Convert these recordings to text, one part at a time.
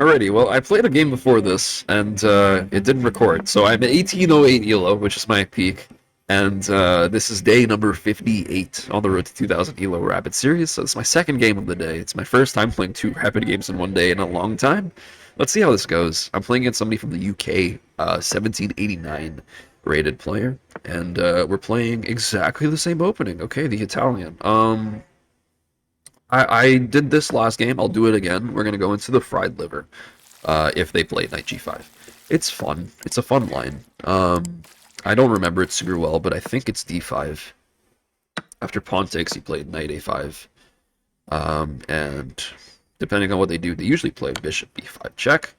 Alrighty, well, I played a game before this, and it didn't record. So I'm at 1808 ELO, which is my peak, and this is day number 58 on the road to 2000 ELO Rapid Series. So it's my second game of the day. It's my first time playing two Rapid games in one day in a long time. Let's see how this goes. I'm playing against somebody from the UK, 1789 rated player, and we're playing exactly the same opening. Okay, the Italian. I did this last game. I'll do it again. We're gonna go into the fried liver. If they play knight g5. It's fun. It's a fun line. I don't remember it super well, but I think it's d5. After pawn takes, he played knight a5. And depending on what they do, they usually play bishop b5 check,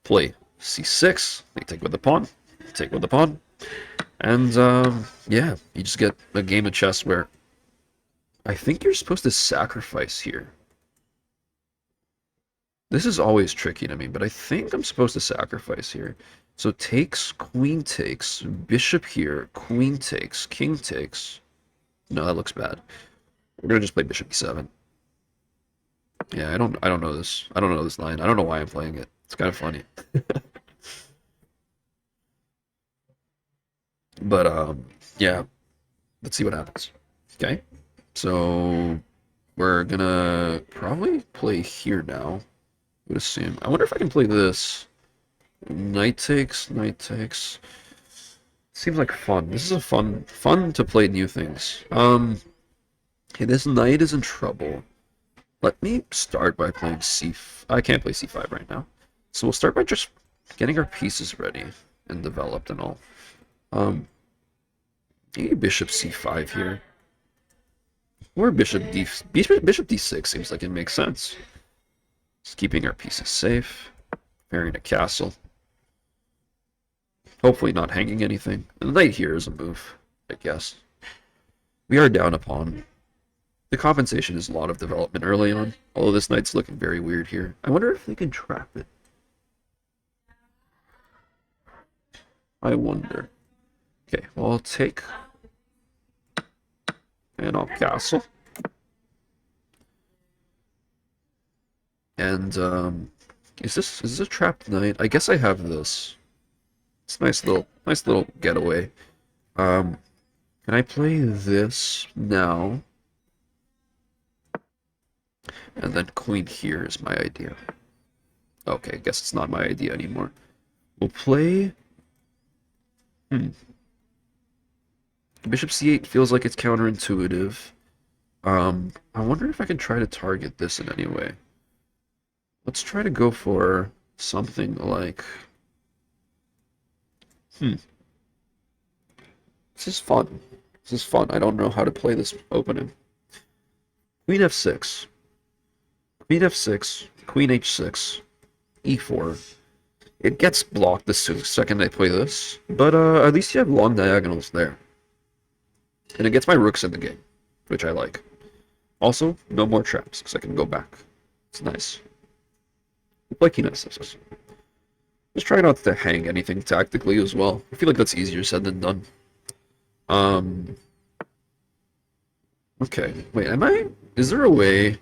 play c6, they take with the pawn, take with the pawn, and yeah, you just get a game of chess where I think you're supposed to sacrifice here. This is always tricky to me, but I think I'm supposed to sacrifice here. So takes, queen takes, bishop here, queen takes, king takes. No, that looks bad. We're gonna just play bishop e7. Yeah, I don't know this. I don't know this line. I don't know why I'm playing it. It's kind of funny. But yeah, let's see what happens. Okay. So we're gonna probably play here now. Would assume. I wonder if I can play this. Knight takes, knight takes. Seems like fun. This is a fun to play new things. Okay, this knight is in trouble. Let me start by playing c. I can't play c5 right now. So we'll start by just getting our pieces ready and developed and all. Maybe bishop c5 here. Or bishop d6 seems like it makes sense. Just keeping our pieces safe. Preparing a castle. Hopefully not hanging anything. And the knight here is a move, I guess. We are down a pawn. The compensation is a lot of development early on, although this knight's looking very weird here. I wonder if they can trap it. I wonder. Okay, well, I'll take. And I'll castle. And, is this a trapped knight? I guess I have this. It's a nice little getaway. Can I play this now? And then queen here is my idea. Okay, I guess it's not my idea anymore. We'll play... Bishop c8 feels like it's counterintuitive. I wonder if I can try to target this in any way. Let's try to go for something like... This is fun. This is fun. I don't know how to play this opening. Queen f6. Queen f6. Queen h6. e4. It gets blocked the second I play this, but at least you have long diagonals there. And it gets my rooks in the game, which I like. Also, no more traps, because I can go back. It's nice. Play king f6. Just try not to hang anything tactically as well. I feel like that's easier said than done. Okay, wait, is there a way...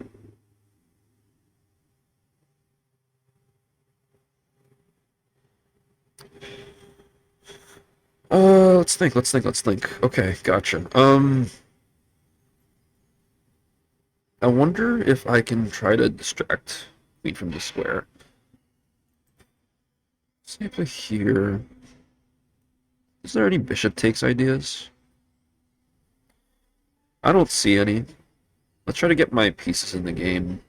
let's think. Okay, gotcha. I wonder if I can try to distract queen from the square. Let's play here. Is there any bishop takes ideas? I don't see any. Let's try to get my pieces in the game.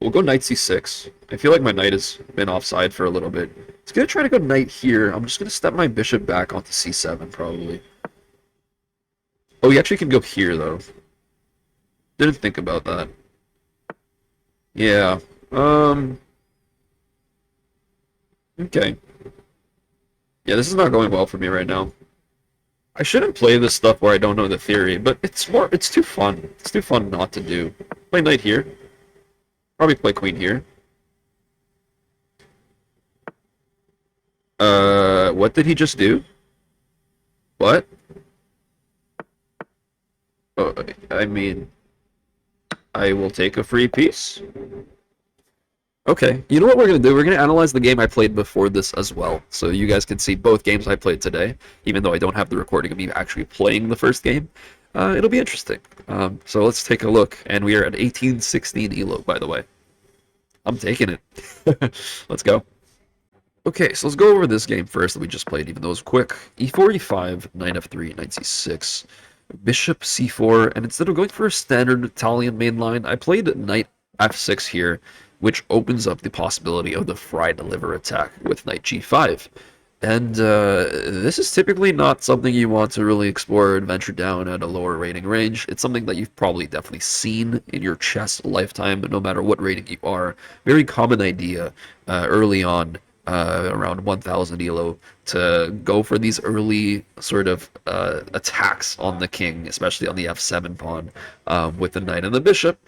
We'll go knight c6. I feel like my knight has been offside for a little bit. It's gonna try to go knight here. I'm just gonna step my bishop back onto c7 probably. Oh, he actually can go here though. Didn't think about that. Yeah. Okay. Yeah, this is not going well for me right now. I shouldn't play this stuff where I don't know the theory, but it's too fun. It's too fun not to do. Play knight here. Probably play queen here. What did he just do? What? Oh, I mean, I will take a free piece. Okay, you know what we're gonna do? We're gonna analyze the game I played before this as well, so you guys can see both games I played today, even though I don't have the recording of me actually playing the first game. It'll be interesting. So let's take a look, and we are at 1816 elo, by the way. I'm taking it. Let's go. Okay, so let's go over this game first that we just played, even though it was quick. E4, E5, knight F3, knight C6, bishop C4, and instead of going for a standard Italian main line, I played knight F6 here, which opens up the possibility of the fried liver attack with knight G5. And this is typically not something you want to really explore or adventure down at a lower rating range. It's something that you've probably definitely seen in your chess lifetime, no matter what rating you are. Very common idea early on, around 1000 elo, to go for these early sort of attacks on the king, especially on the f7 pawn with the knight and the bishop.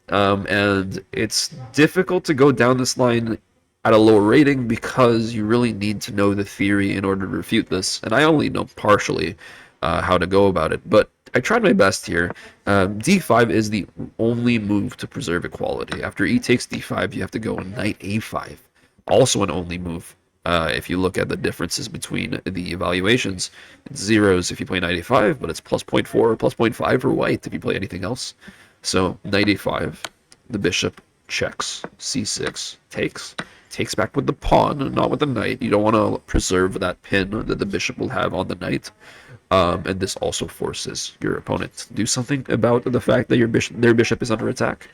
And it's difficult to go down this line at a lower rating because you really need to know the theory in order to refute this. And I only know partially how to go about it, but I tried my best here. D5 is the only move to preserve equality. After e takes d5, you have to go knight a5. Also an only move. If you look at the differences between the evaluations, it's zeros if you play knight a5, but it's plus 0.4 or plus 0.5 for white if you play anything else. So knight a5, the bishop checks, c6, takes back with the pawn, not with the knight. You don't want to preserve that pin that the bishop will have on the knight. And this also forces your opponent to do something about the fact that their bishop is under attack.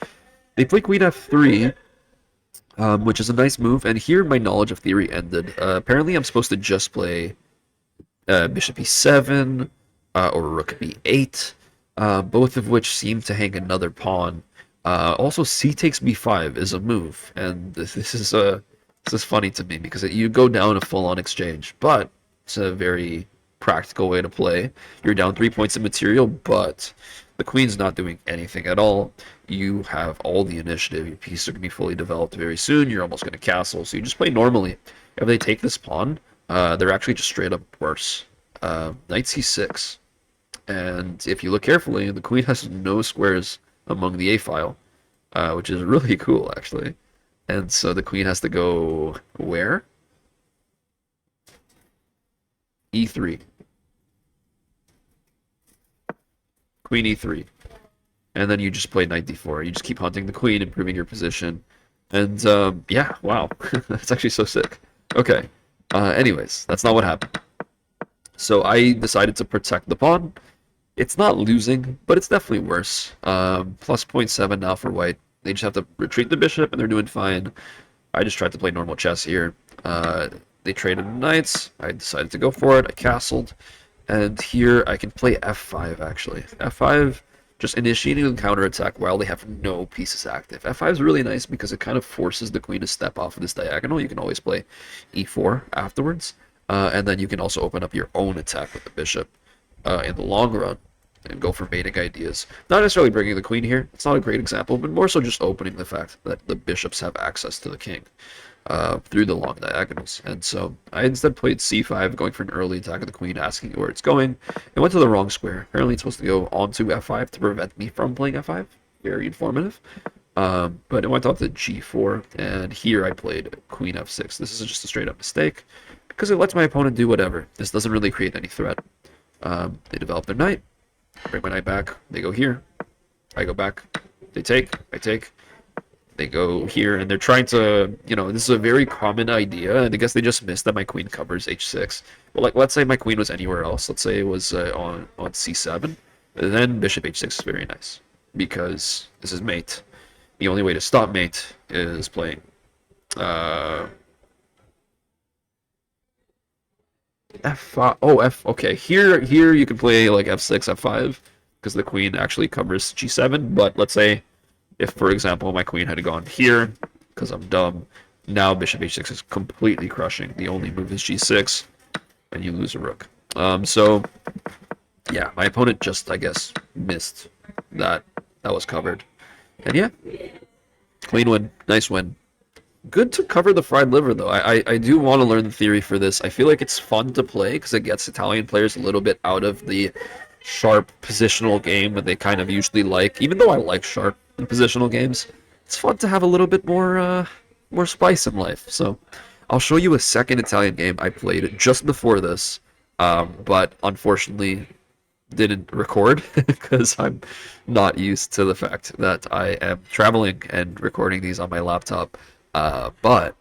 They play queen f3, which is a nice move, and here my knowledge of theory ended. Apparently I'm supposed to just play bishop e7 or rook b8, both of which seem to hang another pawn. Also, c takes b5 is a move, and this is funny to me because you go down a full-on exchange, but it's a very practical way to play. You're down 3 points of material, but the queen's not doing anything at all. You have all the initiative. Your pieces are going to be fully developed very soon. You're almost going to castle, so you just play normally. If they take this pawn, they're actually just straight up worse. Knight c6, and if you look carefully, the queen has no squares among the a file, which is really cool, actually. And so the queen has to go where? E3. Queen e3. And then you just play knight d4. You just keep hunting the queen, improving your position. And yeah, wow. That's actually so sick. Okay. Anyways, that's not what happened. So I decided to protect the pawn. It's not losing, but it's definitely worse. Plus 0.7 now for white. They just have to retreat the bishop, and they're doing fine. I just tried to play normal chess here. They traded knights. I decided to go for it. I castled. And here I can play f5, actually. f5, just initiating the counterattack while they have no pieces active. f5 is really nice because it kind of forces the queen to step off of this diagonal. You can always play e4 afterwards. And then you can also open up your own attack with the bishop in the long run and go for mating ideas. Not necessarily bringing the queen here. It's not a great example, but more so just opening the fact that the bishops have access to the king through the long diagonals. And so I instead played c5, going for an early attack of the queen, asking where it's going. It went to the wrong square. Apparently it's supposed to go onto f5 to prevent me from playing f5. Very informative. But it went on to g4, and here I played queen f6. This is just a straight up mistake because it lets my opponent do whatever. This doesn't really create any threat. They develop their knight. Bring my knight back. They go here. I go back. They take. I take. They go here, and they're trying to, this is a very common idea, and I guess they just missed that my queen covers h6. But like, let's say my queen was anywhere else. Let's say it was on c7. Then bishop h6 is very nice because this is mate. The only way to stop mate is playing f5. Oh, okay. Here you can play like f6, f5 because the queen actually covers g7. But let's say if, for example, my queen had gone here because I'm dumb, now bishop h6 is completely crushing. The only move is g6, and you lose a rook. So yeah, my opponent just, I guess, missed that was covered. And yeah, clean win, nice win. Good to cover the fried liver, though. I do want to learn the theory for this. I feel like it's fun to play because it gets Italian players a little bit out of the sharp positional game that they kind of usually like. Even though I like sharp positional games, it's fun to have a little bit more more spice in life. So I'll show you a second Italian game I played just before this, but unfortunately didn't record because I'm not used to the fact that I am traveling and recording these on my laptop. But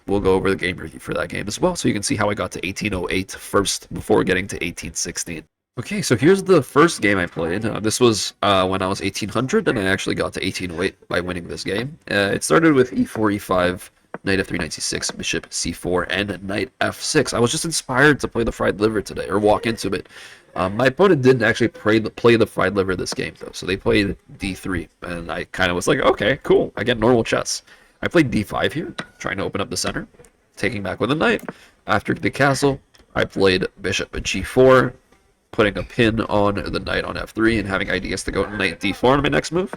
we'll go over the game review for that game as well, so you can see how I got to 1808 first before getting to 1816. Okay, so here's the first game I played. This was when I was 1800, and I actually got to 1808 by winning this game. It started with e4, e5, knight f3, knight c6, bishop c4, and knight f6. I was just inspired to play the fried liver today, or walk into it. My opponent didn't actually play the fried liver this game, though, so they played d3, and I kind of was like, okay, cool, I get normal chess. I played d5 here, trying to open up the center, taking back with a knight. After the castle, I played bishop at g4, putting a pin on the knight on f3 and having ideas to go knight d4 on my next move.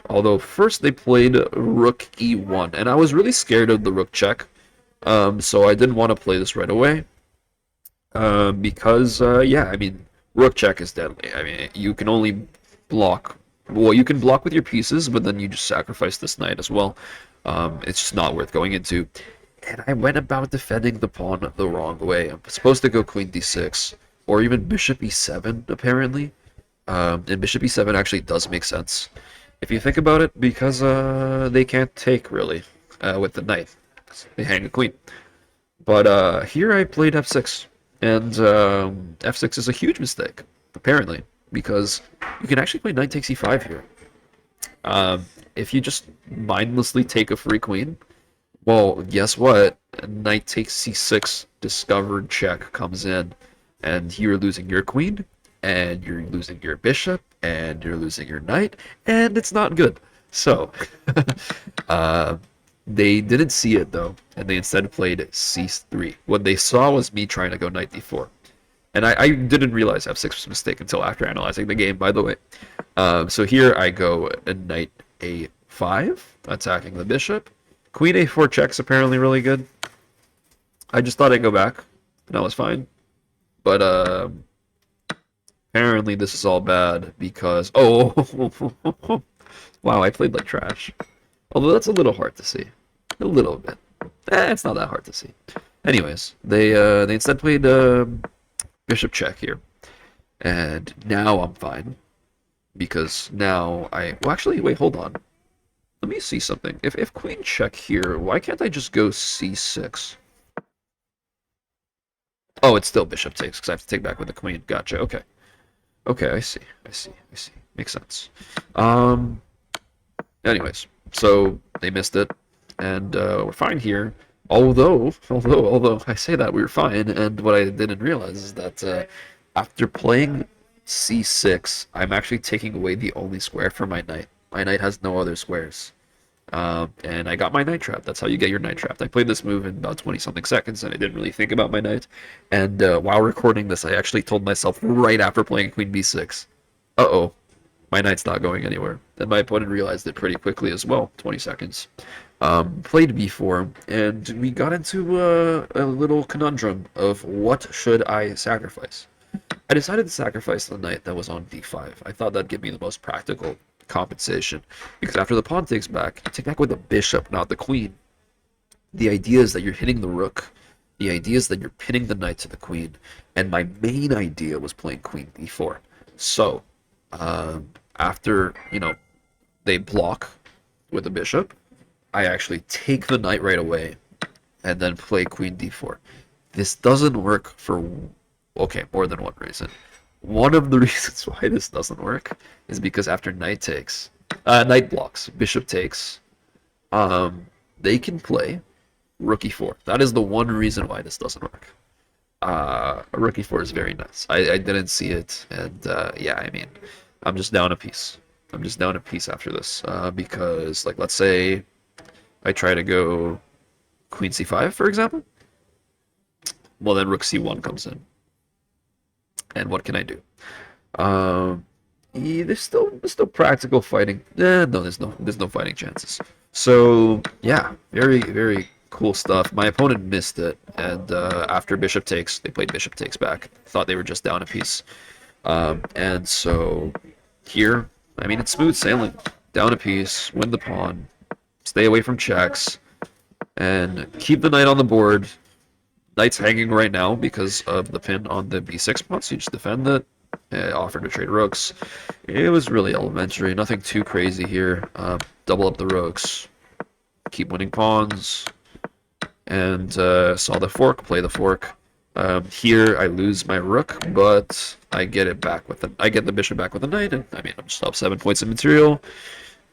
Although first they played rook e1, and I was really scared of the rook check, so I didn't want to play this right away. Because, yeah, I mean, rook check is deadly. I mean, you can only block. Well, you can block with your pieces, but then you just sacrifice this knight as well. It's just not worth going into. And I went about defending the pawn the wrong way. I'm supposed to go queen d6, or even bishop e7, apparently. And bishop e7 actually does make sense, if you think about it, because they can't take, really, with the knight. They hang a queen. But here I played f6. And f6 is a huge mistake, apparently, because you can actually play knight takes e5 here. If you just mindlessly take a free queen, well, guess what? Knight takes c6, discovered check comes in, and you're losing your queen, and you're losing your bishop, and you're losing your knight, and it's not good. So, they didn't see it though, and they instead played c3. What they saw was me trying to go knight d4. And I didn't realize f6 was a mistake until after analyzing the game, by the way. So here I go knight a5, attacking the bishop. Queen a4 check's apparently really good. I just thought I'd go back, and I was fine. But apparently this is all bad because... Oh, wow, I played like trash. Although that's a little hard to see. A little bit. It's not that hard to see. Anyways, they instead played bishop check here. And now I'm fine. Because now well, actually, wait, hold on. Let me see something. If queen check here, why can't I just go c6? Oh, it's still bishop takes, because I have to take back with the queen. Gotcha, okay. Okay, I see. Makes sense. Anyways, so they missed it, and we're fine here. Although I say that we were fine, and what I didn't realize is that after playing c6, I'm actually taking away the only square for my knight. My knight has no other squares. And I got my knight trapped. That's how you get your knight trapped. I played this move in about 20-something seconds, and I didn't really think about my knight. And while recording this, I actually told myself right after playing queen b6, uh-oh, my knight's not going anywhere. And my opponent realized it pretty quickly as well, 20 seconds. Played b4, and we got into a little conundrum of what should I sacrifice. I decided to sacrifice the knight that was on d5. I thought that'd give me the most practical compensation, because after the pawn takes back, you take back with the bishop, not the queen. The idea is that you're hitting the rook. The idea is that you're pinning the knight to the queen, and my main idea was playing queen b4. So, after, they block with the bishop, I actually take the knight right away, and then play queen d4. This doesn't work for, okay, more than one reason. One of the reasons why this doesn't work is because after knight takes, knight blocks, bishop takes, they can play rook e4. That is the one reason why this doesn't work. Rook e4 is very nice. I didn't see it, and yeah, I mean, I'm just down a piece. I'm just down a piece after this, because, like, let's say I try to go queen c5, for example. Well, then rook c1 comes in. And what can I do? Yeah, there's still practical fighting. No, there's no fighting chances. So yeah, very, very cool stuff. My opponent missed it, and after bishop takes, they played bishop takes back. Thought they were just down a piece, and so here, I mean, it's smooth sailing. Down a piece, win the pawn, stay away from checks, and keep the knight on the board. Knight's hanging right now because of the pin on the b6 pawn, so you just defend it. Offer to trade rooks. It was really elementary, nothing too crazy here. Double up the rooks, keep winning pawns, and saw the fork, play the fork. Here I lose my rook, but I get it back with I get the bishop back with the knight, and I mean I'm just up 7 points of material,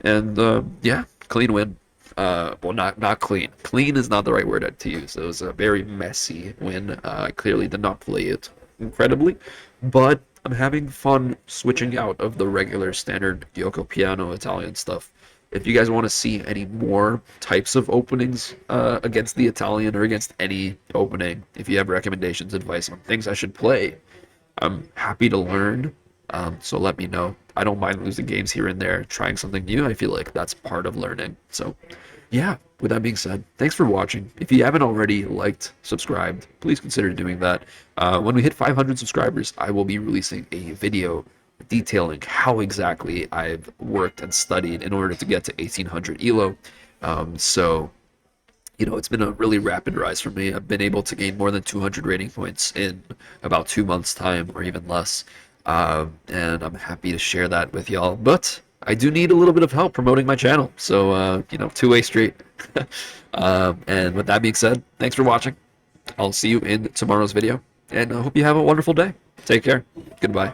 and yeah, clean win. Well, not clean. Clean is not the right word to use. It was a very messy win. I clearly did not play it incredibly, but I'm having fun switching out of the regular standard Yoko piano Italian stuff. If you guys want to see any more types of openings against the Italian or against any opening, if you have recommendations, advice on things I should play, I'm happy to learn. So let me know. I don't mind losing games here and there, trying something new. I feel like that's part of learning. So yeah, with that being said, thanks for watching. If you haven't already liked, subscribed, please consider doing that. When we hit 500 subscribers, I will be releasing a video detailing how exactly I've worked and studied in order to get to 1800 ELO. So, you know, it's been a really rapid rise for me. I've been able to gain more than 200 rating points in about 2 months' time or even less. And I'm happy to share that with y'all. But I do need a little bit of help promoting my channel. So, you know, two-way street. And with that being said, thanks for watching. I'll see you in tomorrow's video. And I hope you have a wonderful day. Take care. Goodbye.